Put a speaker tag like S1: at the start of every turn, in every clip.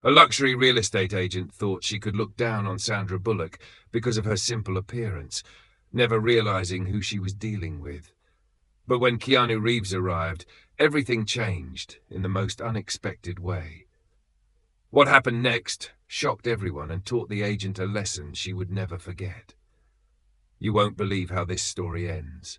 S1: A luxury real estate agent thought she could look down on Sandra Bullock because of her simple appearance, never realizing who she was dealing with. But when Keanu Reeves arrived, everything changed in the most unexpected way. What happened next shocked everyone and taught the agent a lesson she would never forget. You won't believe how this story ends.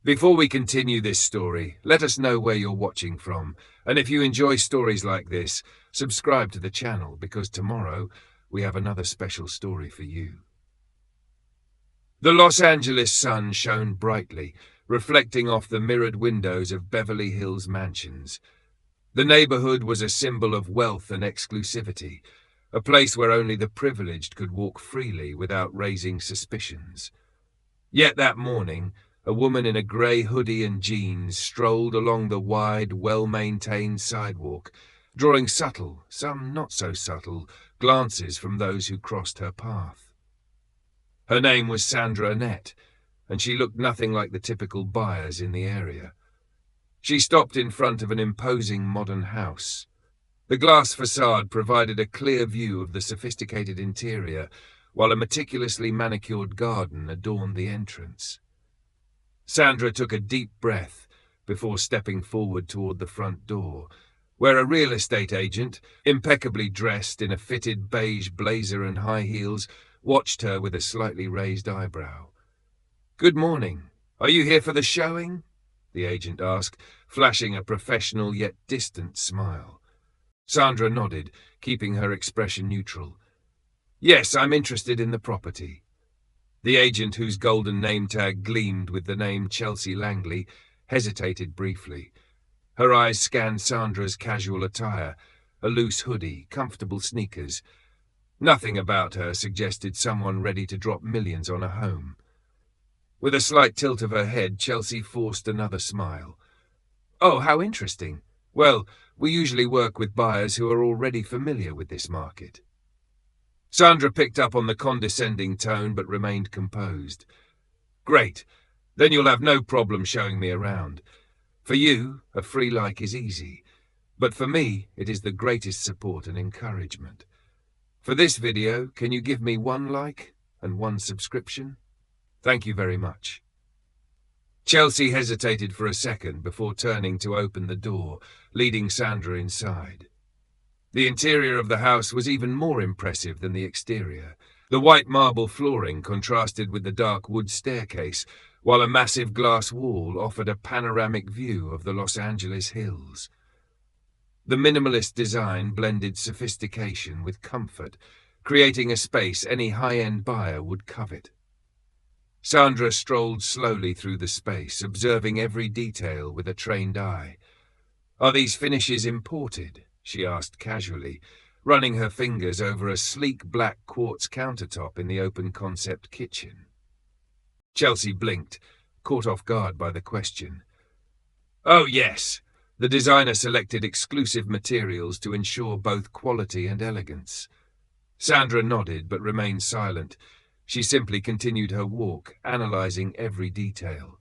S1: Before we continue this story, let us know where you're watching from, and if you enjoy stories like this, subscribe to the channel because tomorrow we have another special story for you. The Los Angeles sun shone brightly, reflecting off the mirrored windows of Beverly Hills mansions. The neighborhood was a symbol of wealth and exclusivity, a place where only the privileged could walk freely without raising suspicions. Yet that morning, a woman in a grey hoodie and jeans strolled along the wide, well-maintained sidewalk, drawing subtle, some not so subtle, glances from those who crossed her path. Her name was Sandra Annette, and she looked nothing like the typical buyers in the area. She stopped in front of an imposing modern house. The glass facade provided a clear view of the sophisticated interior, while a meticulously manicured garden adorned the entrance. Sandra took a deep breath before stepping forward toward the front door, where a real estate agent, impeccably dressed in a fitted beige blazer and high heels, watched her with a slightly raised eyebrow. "Good morning. Are you here for the showing?" the agent asked, flashing a professional yet distant smile. Sandra nodded, keeping her expression neutral. "Yes, I'm interested in the property." The agent, whose golden name tag gleamed with the name Chelsea Langley, hesitated briefly. Her eyes scanned Sandra's casual attire, a loose hoodie, comfortable sneakers. Nothing about her suggested someone ready to drop millions on a home. With a slight tilt of her head, Chelsea forced another smile. "Oh, how interesting. Well, we usually work with buyers who are already familiar with this market." Sandra picked up on the condescending tone but remained composed. "Great. Then you'll have no problem showing me around. For you, a free like is easy. But for me, it is the greatest support and encouragement. For this video, can you give me 1 like and 1 subscription? Thank you very much." Chelsea hesitated for a second before turning to open the door, leading Sandra inside. The interior of the house was even more impressive than the exterior. The white marble flooring contrasted with the dark wood staircase, while a massive glass wall offered a panoramic view of the Los Angeles hills. The minimalist design blended sophistication with comfort, creating a space any high-end buyer would covet. Sandra strolled slowly through the space, observing every detail with a trained eye. "Are these finishes imported?" she asked casually, running her fingers over a sleek black quartz countertop in the open-concept kitchen. Chelsea blinked, caught off guard by the question. "Oh, yes. The designer selected exclusive materials to ensure both quality and elegance." Sandra nodded but remained silent. She simply continued her walk, analyzing every detail.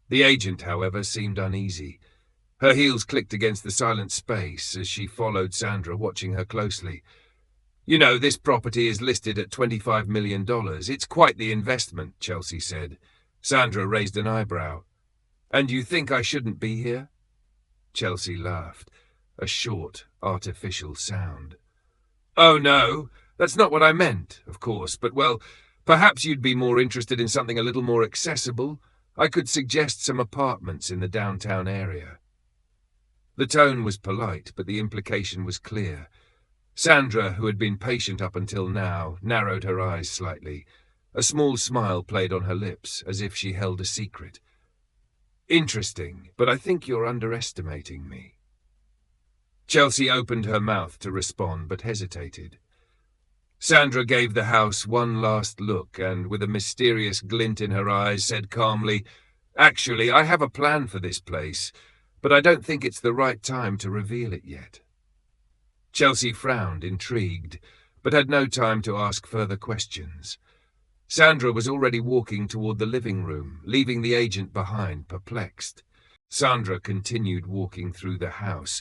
S1: The agent, however, seemed uneasy. Her heels clicked against the silent space as she followed Sandra, watching her closely. "You know, this property is listed at $25 million. It's quite the investment," Chelsea said. Sandra raised an eyebrow. "And you think I shouldn't be here?" Chelsea laughed, a short, artificial sound. "Oh, no, that's not what I meant, of course, but, well, perhaps you'd be more interested in something a little more accessible. I could suggest some apartments in the downtown area." The tone was polite, but the implication was clear. Sandra, who had been patient up until now, narrowed her eyes slightly. A small smile played on her lips, as if she held a secret. "Interesting, but I think you're underestimating me." Chelsea opened her mouth to respond, but hesitated. Sandra gave the house one last look and, with a mysterious glint in her eyes, said calmly, "Actually, I have a plan for this place, but I don't think it's the right time to reveal it yet." Chelsea frowned, intrigued, but had no time to ask further questions. Sandra was already walking toward the living room, leaving the agent behind, perplexed. Sandra continued walking through the house,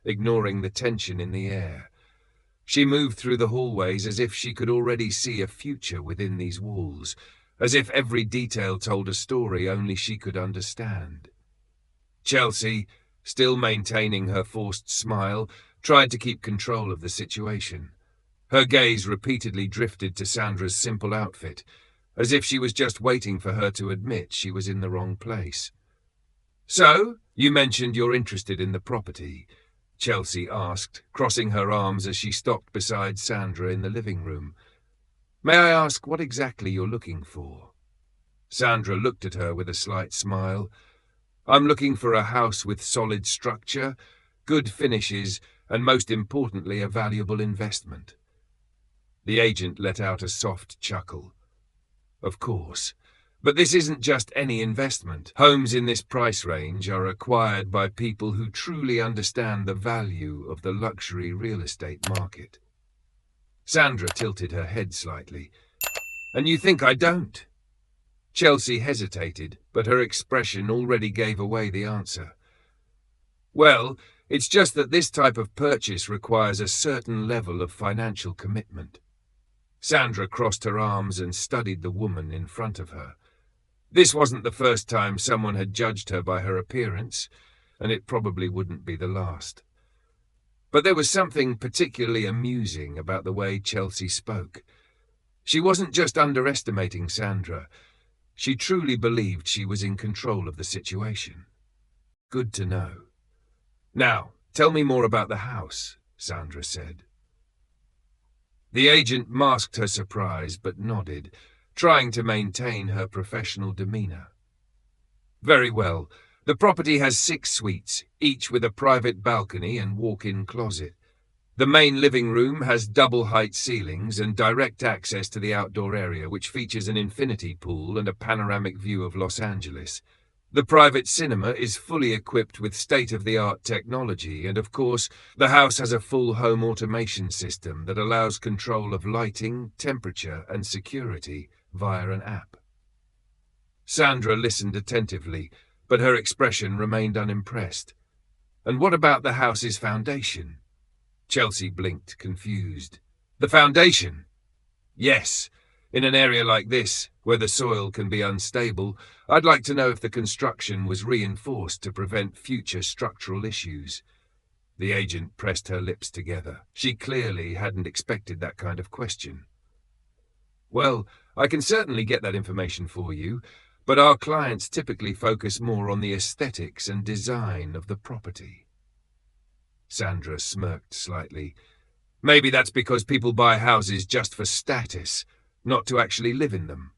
S1: ignoring the tension in the air. She moved through the hallways as if she could already see a future within these walls, as if every detail told a story only she could understand. Chelsea, still maintaining her forced smile, tried to keep control of the situation. Her gaze repeatedly drifted to Sandra's simple outfit, as if she was just waiting for her to admit she was in the wrong place. "So, you mentioned you're interested in the property," Chelsea asked, crossing her arms as she stopped beside Sandra in the living room. "May I ask what exactly you're looking for?" Sandra looked at her with a slight smile. "I'm looking for a house with solid structure, good finishes, and most importantly, a valuable investment." The agent let out a soft chuckle. "Of course. But this isn't just any investment. Homes in this price range are acquired by people who truly understand the value of the luxury real estate market." Sandra tilted her head slightly. "And you think I don't?" Chelsea hesitated, but her expression already gave away the answer. "Well, it's just that this type of purchase requires a certain level of financial commitment." Sandra crossed her arms and studied the woman in front of her. This wasn't the first time someone had judged her by her appearance, and it probably wouldn't be the last. But there was something particularly amusing about the way Chelsea spoke. She wasn't just underestimating Sandra. She truly believed she was in control of the situation. "Good to know. Now, tell me more about the house," Sandra said. The agent masked her surprise but nodded, trying to maintain her professional demeanor. "Very well. The property has 6 suites, each with a private balcony and walk-in closet. The main living room has double-height ceilings and direct access to the outdoor area, which features an infinity pool and a panoramic view of Los Angeles. The private cinema is fully equipped with state-of-the-art technology, and of course, the house has a full home automation system that allows control of lighting, temperature, and security via an app." Sandra listened attentively, but her expression remained unimpressed. "And what about the house's foundation?" Chelsea blinked, confused. "The foundation?" "Yes. In an area like this, where the soil can be unstable, I'd like to know if the construction was reinforced to prevent future structural issues." The agent pressed her lips together. She clearly hadn't expected that kind of question. "Well, I can certainly get that information for you, but our clients typically focus more on the aesthetics and design of the property." Sandra smirked slightly. "Maybe that's because people buy houses just for status, not to actually live in them."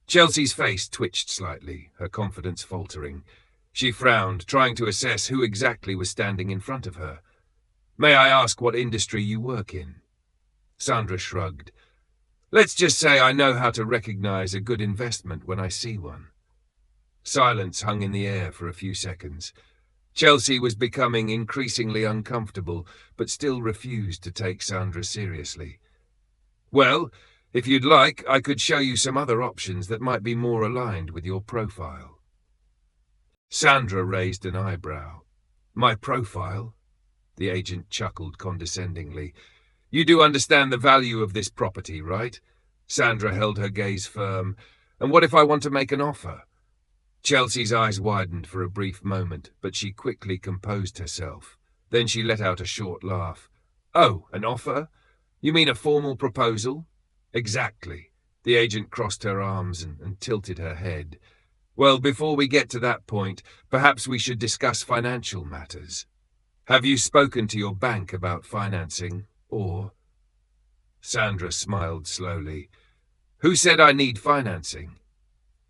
S1: Chelsea's face twitched slightly, her confidence faltering. She frowned, trying to assess who exactly was standing in front of her. "May I ask what industry you work in?" Sandra shrugged. "Let's just say I know how to recognize a good investment when I see one." Silence hung in the air for a few seconds. Chelsea was becoming increasingly uncomfortable, but still refused to take Sandra seriously. "Well, if you'd like, I could show you some other options that might be more aligned with your profile." Sandra raised an eyebrow. "My profile?" The agent chuckled condescendingly. "You do understand the value of this property, right?" Sandra held her gaze firm. "And what if I want to make an offer?" Chelsea's eyes widened for a brief moment, but she quickly composed herself. Then she let out a short laugh. "Oh, an offer? You mean a formal proposal?" "Exactly." The agent crossed her arms and tilted her head. "Well, before we get to that point, perhaps we should discuss financial matters. Have you spoken to your bank about financing, or—" Sandra smiled slowly. "Who said I need financing?"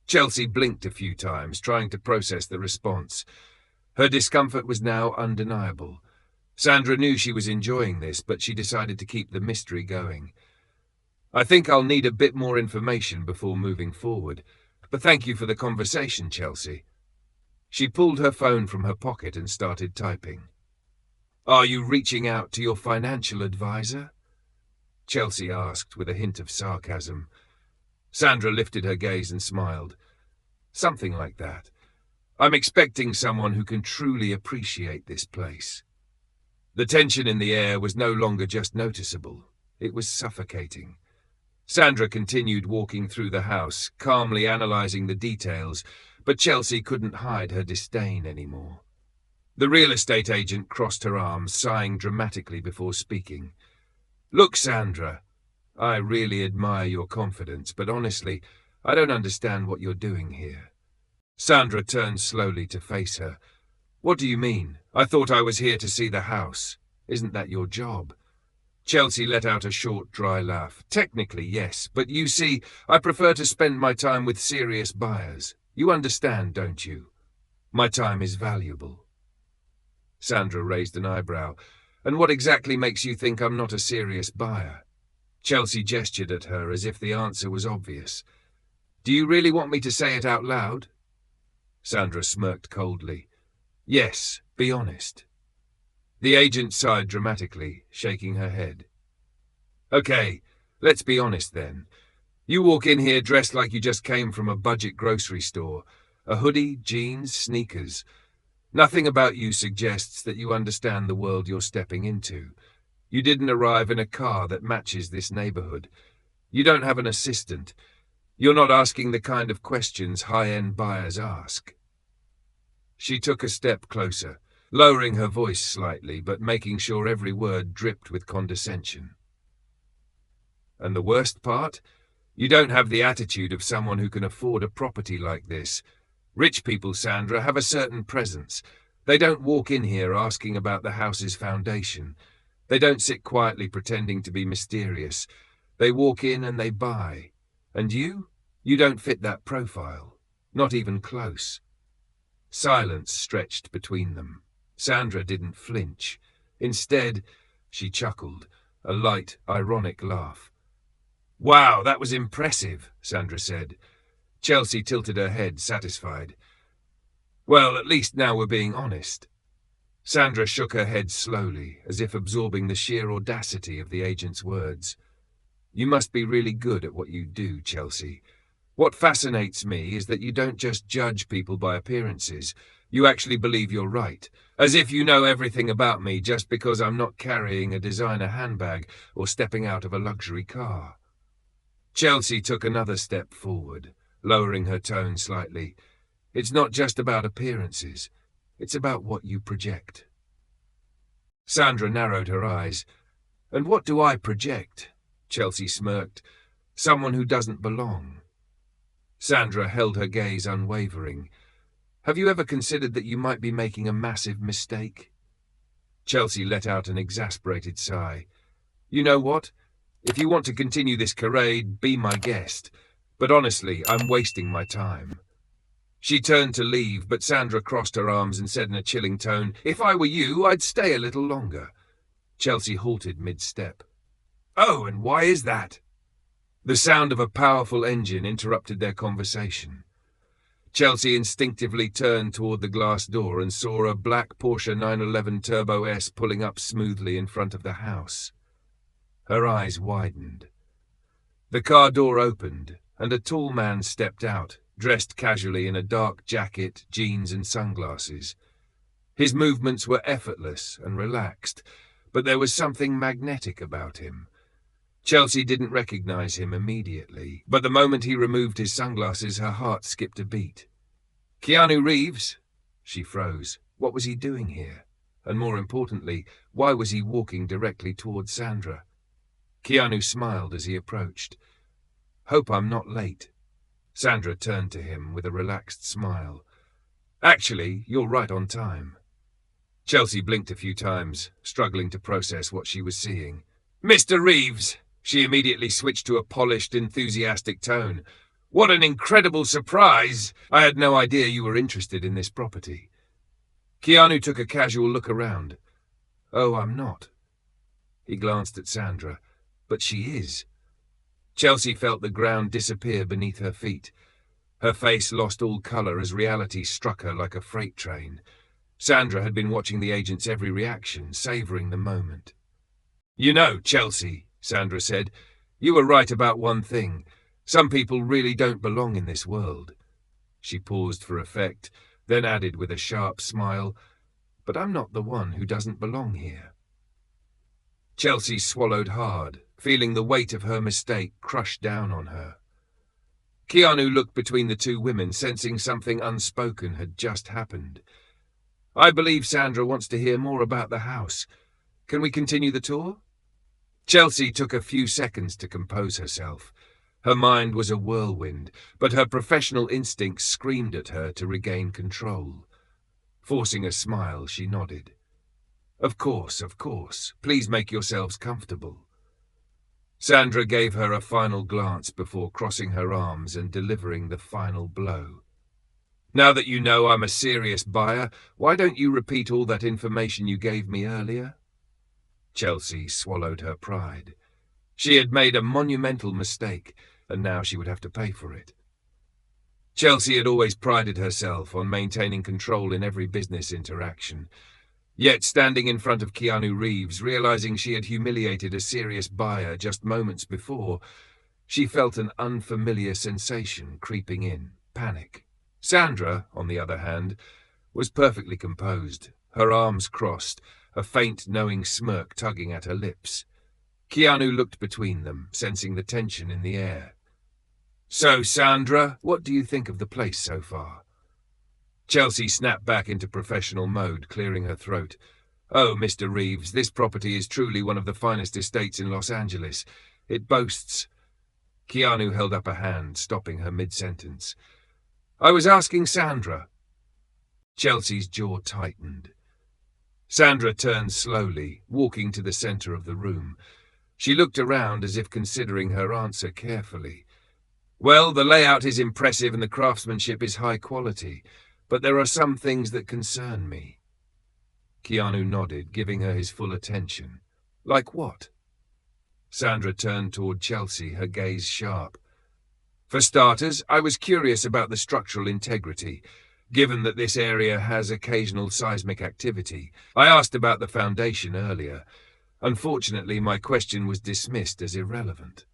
S1: Chelsea blinked a few times, trying to process the response. Her discomfort was now undeniable. Sandra knew she was enjoying this, but she decided to keep the mystery going. "I think I'll need a bit more information before moving forward, but thank you for the conversation, Chelsea." She pulled her phone from her pocket and started typing. "Are you reaching out to your financial advisor?" Chelsea asked with a hint of sarcasm. Sandra lifted her gaze and smiled. "Something like that. I'm expecting someone who can truly appreciate this place." The tension in the air was no longer just noticeable. It was suffocating. Sandra continued walking through the house, calmly analyzing the details, but Chelsea couldn't hide her disdain anymore. The real estate agent crossed her arms, sighing dramatically before speaking. "Look, Sandra, I really admire your confidence, but honestly, I don't understand what you're doing here." Sandra turned slowly to face her. "What do you mean? I thought I was here to see the house. Isn't that your job?" Chelsea let out a short, dry laugh. "Technically, yes, but you see, I prefer to spend my time with serious buyers. You understand, don't you? My time is valuable." Sandra raised an eyebrow. "And what exactly makes you think I'm not a serious buyer?" Chelsea gestured at her as if the answer was obvious. "Do you really want me to say it out loud?" Sandra smirked coldly. "Yes, be honest." The agent sighed dramatically, shaking her head. "Okay, let's be honest then. You walk in here dressed like you just came from a budget grocery store. A hoodie, jeans, sneakers. Nothing about you suggests that you understand the world you're stepping into. You didn't arrive in a car that matches this neighborhood. You don't have an assistant. You're not asking the kind of questions high-end buyers ask." She took a step closer, lowering her voice slightly, but making sure every word dripped with condescension. "And the worst part? You don't have the attitude of someone who can afford a property like this. Rich people, Sandra, have a certain presence. They don't walk in here asking about the house's foundation. They don't sit quietly pretending to be mysterious. They walk in and they buy. And you? You don't fit that profile. Not even close." Silence stretched between them. Sandra didn't flinch. Instead, she chuckled, a light, ironic laugh. "Wow, that was impressive," Sandra said. Chelsea tilted her head, satisfied. "Well, at least now we're being honest." Sandra shook her head slowly, as if absorbing the sheer audacity of the agent's words. "You must be really good at what you do, Chelsea. What fascinates me is that you don't just judge people by appearances. You actually believe you're right, as if you know everything about me just because I'm not carrying a designer handbag or stepping out of a luxury car." Chelsea took another step forward, lowering her tone slightly. "It's not just about appearances. It's about what you project." Sandra narrowed her eyes. "And what do I project?" Chelsea smirked. "Someone who doesn't belong." Sandra held her gaze unwavering. "Have you ever considered that you might be making a massive mistake?" Chelsea let out an exasperated sigh. "You know what? If you want to continue this charade, be my guest. But honestly, I'm wasting my time." She turned to leave, but Sandra crossed her arms and said in a chilling tone, "If I were you, I'd stay a little longer." Chelsea halted mid-step. "Oh, and why is that?" The sound of a powerful engine interrupted their conversation. Chelsea instinctively turned toward the glass door and saw a black Porsche 911 Turbo S pulling up smoothly in front of the house. Her eyes widened. The car door opened, and a tall man stepped out, dressed casually in a dark jacket, jeans, and sunglasses. His movements were effortless and relaxed, but there was something magnetic about him. Chelsea didn't recognize him immediately, but the moment he removed his sunglasses, her heart skipped a beat. "Keanu Reeves?" She froze. What was he doing here? And more importantly, why was he walking directly towards Sandra? Keanu smiled as he approached. "Hope I'm not late." Sandra turned to him with a relaxed smile. "Actually, you're right on time." Chelsea blinked a few times, struggling to process what she was seeing. "Mr. Reeves!" She immediately switched to a polished, enthusiastic tone. "What an incredible surprise! I had no idea you were interested in this property." Keanu took a casual look around. "Oh, I'm not." He glanced at Sandra. "But she is." Chelsea felt the ground disappear beneath her feet. Her face lost all color as reality struck her like a freight train. Sandra had been watching the agent's every reaction, savoring the moment. "You know, Chelsea," Sandra said, "you were right about one thing. Some people really don't belong in this world." She paused for effect, then added with a sharp smile, "But I'm not the one who doesn't belong here." Chelsea swallowed hard, feeling the weight of her mistake crush down on her. Keanu looked between the two women, sensing something unspoken had just happened. "I believe Sandra wants to hear more about the house. Can we continue the tour?" Chelsea took a few seconds to compose herself. Her mind was a whirlwind, but her professional instincts screamed at her to regain control. Forcing a smile, she nodded. Of course. Please make yourselves comfortable." Sandra gave her a final glance before crossing her arms and delivering the final blow. "Now that you know I'm a serious buyer, why don't you repeat all that information you gave me earlier?" Chelsea swallowed her pride. She had made a monumental mistake, and now she would have to pay for it. Chelsea had always prided herself on maintaining control in every business interaction. Yet, standing in front of Keanu Reeves, realizing she had humiliated a serious buyer just moments before, she felt an unfamiliar sensation creeping in, panic. Sandra, on the other hand, was perfectly composed, her arms crossed, a faint, knowing smirk tugging at her lips. Keanu looked between them, sensing the tension in the air. "So, Sandra, what do you think of the place so far?" Chelsea snapped back into professional mode, clearing her throat. "Oh, Mr. Reeves, this property is truly one of the finest estates in Los Angeles. It boasts—" Keanu held up a hand, stopping her mid-sentence. "I was asking Sandra." Chelsea's jaw tightened. Sandra turned slowly, walking to the center of the room. She looked around as if considering her answer carefully. "Well, the layout is impressive and the craftsmanship is high quality. But there are some things that concern me." Keanu nodded, giving her his full attention. "Like what?" Sandra turned toward Chelsea, her gaze sharp. "For starters, I was curious about the structural integrity. Given that this area has occasional seismic activity, I asked about the foundation earlier. Unfortunately, my question was dismissed as irrelevant."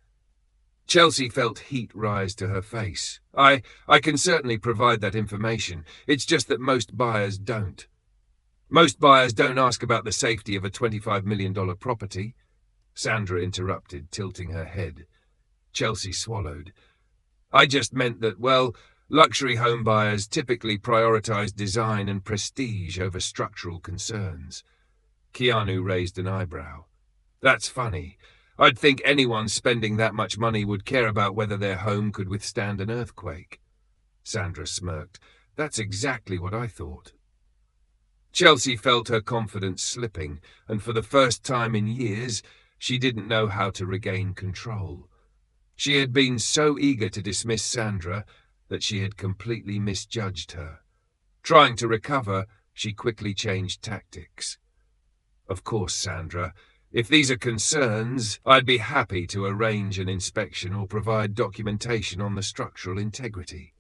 S1: Chelsea felt heat rise to her face. I can certainly provide that information. It's just that most buyers don't." "Most buyers don't ask about the safety of a $25 million property," Sandra interrupted, tilting her head. Chelsea swallowed. "I just meant that, well, luxury home buyers typically prioritize design and prestige over structural concerns." Keanu raised an eyebrow. "That's funny. I'd think anyone spending that much money would care about whether their home could withstand an earthquake." Sandra smirked. "That's exactly what I thought." Chelsea felt her confidence slipping, and for the first time in years, she didn't know how to regain control. She had been so eager to dismiss Sandra that she had completely misjudged her. Trying to recover, she quickly changed tactics. "Of course, Sandra. If these are concerns, I'd be happy to arrange an inspection or provide documentation on the structural integrity."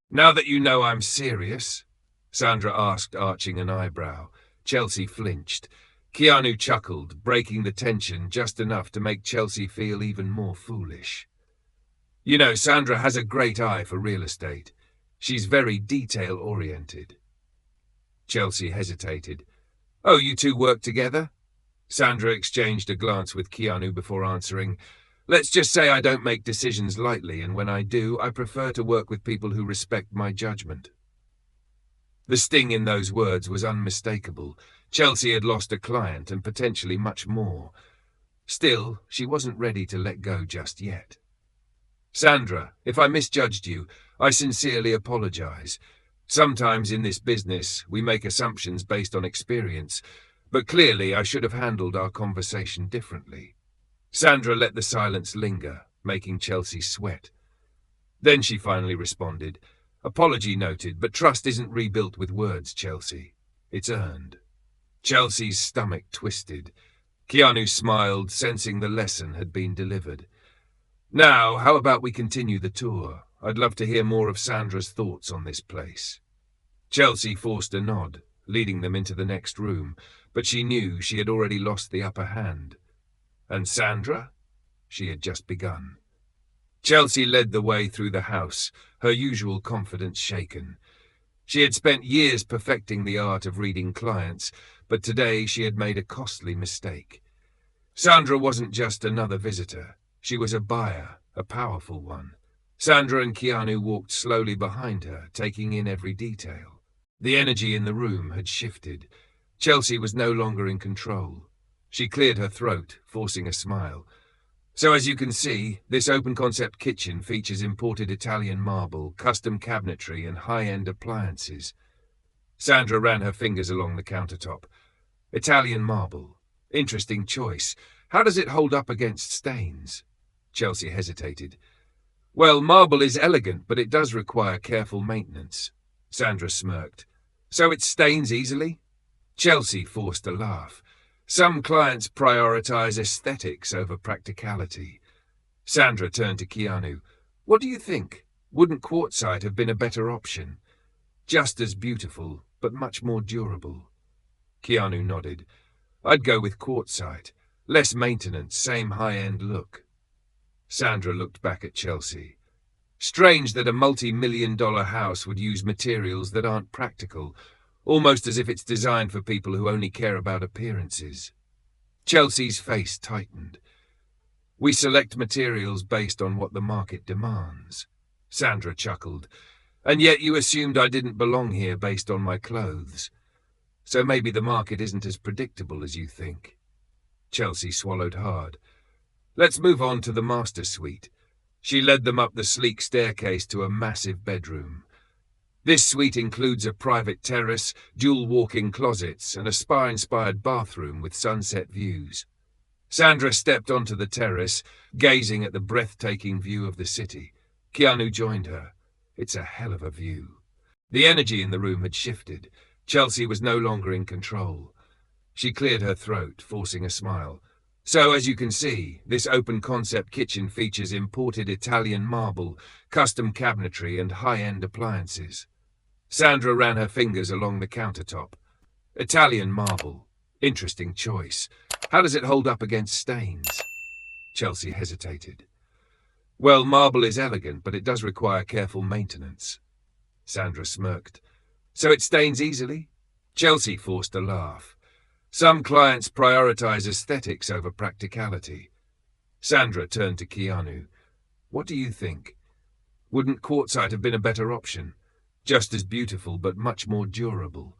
S1: "Now that you know I'm serious?" Sandra asked, arching an eyebrow. Chelsea flinched. Keanu chuckled, breaking the tension just enough to make Chelsea feel even more foolish. "You know, Sandra has a great eye for real estate. She's very detail-oriented." Chelsea hesitated. "Oh, you two work together?" Sandra exchanged a glance with Keanu before answering. "Let's just say I don't make decisions lightly, and when I do, I prefer to work with people who respect my judgment." The sting in those words was unmistakable. Chelsea had lost a client and potentially much more. Still, she wasn't ready to let go just yet. "Sandra, if I misjudged you, I sincerely apologize. Sometimes in this business, we make assumptions based on experience, but clearly I should have handled our conversation differently." Sandra let the silence linger, making Chelsea sweat. Then she finally responded. "Apology noted, but trust isn't rebuilt with words, Chelsea. It's earned." Chelsea's stomach twisted. Keanu smiled, sensing the lesson had been delivered. "Now, how about we continue the tour? I'd love to hear more of Sandra's thoughts on this place." Chelsea forced a nod, leading them into the next room, but she knew she had already lost the upper hand. And Sandra? She had just begun. Chelsea led the way through the house, her usual confidence shaken. She had spent years perfecting the art of reading clients, but today she had made a costly mistake. Sandra wasn't just another visitor. She was a buyer, a powerful one. Sandra and Keanu walked slowly behind her, taking in every detail. The energy in the room had shifted. Chelsea was no longer in control. She cleared her throat, forcing a smile. So as you can see, this open-concept kitchen features imported Italian marble, custom cabinetry, and high-end appliances. Sandra ran her fingers along the countertop. Italian marble. Interesting choice. How does it hold up against stains? Chelsea hesitated. Well, marble is elegant, but it does require careful maintenance. Sandra smirked. So it stains easily? Chelsea forced a laugh. Some clients prioritize aesthetics over practicality. Sandra turned to Keanu. What do you think? Wouldn't quartzite have been a better option? Just as beautiful, but much more durable. Keanu nodded. I'd go with quartzite. Less maintenance, same high-end look. Sandra looked back at Chelsea. Strange that a multi-million-dollar house would use materials that aren't practical, almost as if it's designed for people who only care about appearances. Chelsea's face tightened. We select materials based on what the market demands. Sandra chuckled. And yet you assumed I didn't belong here based on my clothes. So maybe the market isn't as predictable as you think. Chelsea swallowed hard. Let's move on to the master suite. She led them up the sleek staircase to a massive bedroom. This suite includes a private terrace, dual walk-in closets, and a spa-inspired bathroom with sunset views. Sandra stepped onto the terrace, gazing at the breathtaking view of the city. Keanu joined her. It's a hell of a view. The energy in the room had shifted. Chelsea was no longer in control. She cleared her throat, forcing a smile. So, as you can see, this open-concept kitchen features imported Italian marble, custom cabinetry, and high-end appliances. Sandra ran her fingers along the countertop. Italian marble. Interesting choice. How does it hold up against stains? Chelsea hesitated. Well, marble is elegant, but it does require careful maintenance. Sandra smirked. So it stains easily? Chelsea forced a laugh. Some clients prioritize aesthetics over practicality. Sandra turned to Keanu. What do you think? Wouldn't quartzite have been a better option? Just as beautiful, but much more durable.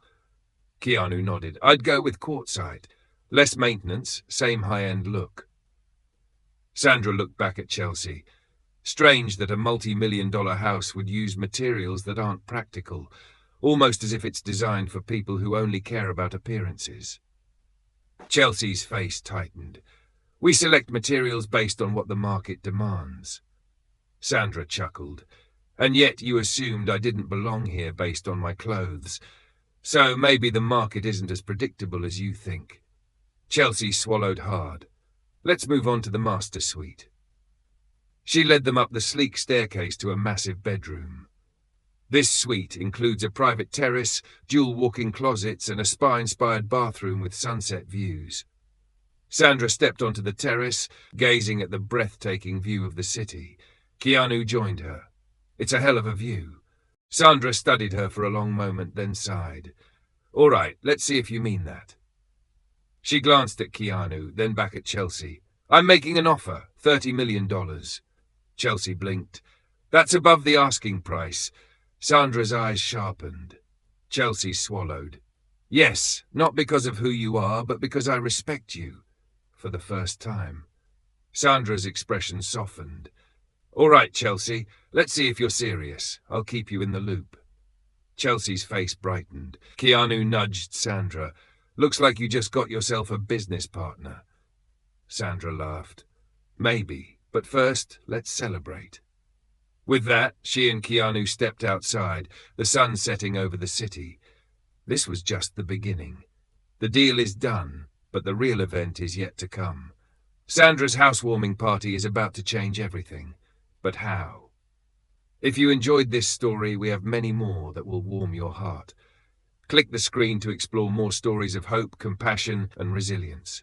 S1: Keanu nodded. I'd go with quartzite. Less maintenance, same high-end look. Sandra looked back at Chelsea. Strange that a multi-million-dollar house would use materials that aren't practical, almost as if it's designed for people who only care about appearances. Chelsea's face tightened. We select materials based on what the market demands. Sandra chuckled. And yet you assumed I didn't belong here based on my clothes. So maybe the market isn't as predictable as you think. Chelsea swallowed hard. Let's move on to the master suite. She led them up the sleek staircase to a massive bedroom. This suite includes a private terrace, dual walk-in closets, and a spa-inspired bathroom with sunset views. Sandra stepped onto the terrace, gazing at the breathtaking view of the city. Keanu joined her. It's a hell of a view. Sandra studied her for a long moment, then sighed. All right, let's see if you mean that. She glanced at Keanu, then back at Chelsea. I'm making an offer, $30 million. Chelsea blinked. That's above the asking price. Sandra's eyes sharpened. Chelsea swallowed. Yes, not because of who you are, but because I respect you. For the first time. Sandra's expression softened. All right, Chelsea, let's see if you're serious. I'll keep you in the loop. Chelsea's face brightened. Keanu nudged Sandra. Looks like you just got yourself a business partner. Sandra laughed. Maybe, but first, let's celebrate. With that, she and Keanu stepped outside, the sun setting over the city. This was just the beginning. The deal is done, but the real event is yet to come. Sandra's housewarming party is about to change everything. But how? If you enjoyed this story, we have many more that will warm your heart. Click the screen to explore more stories of hope, compassion, and resilience.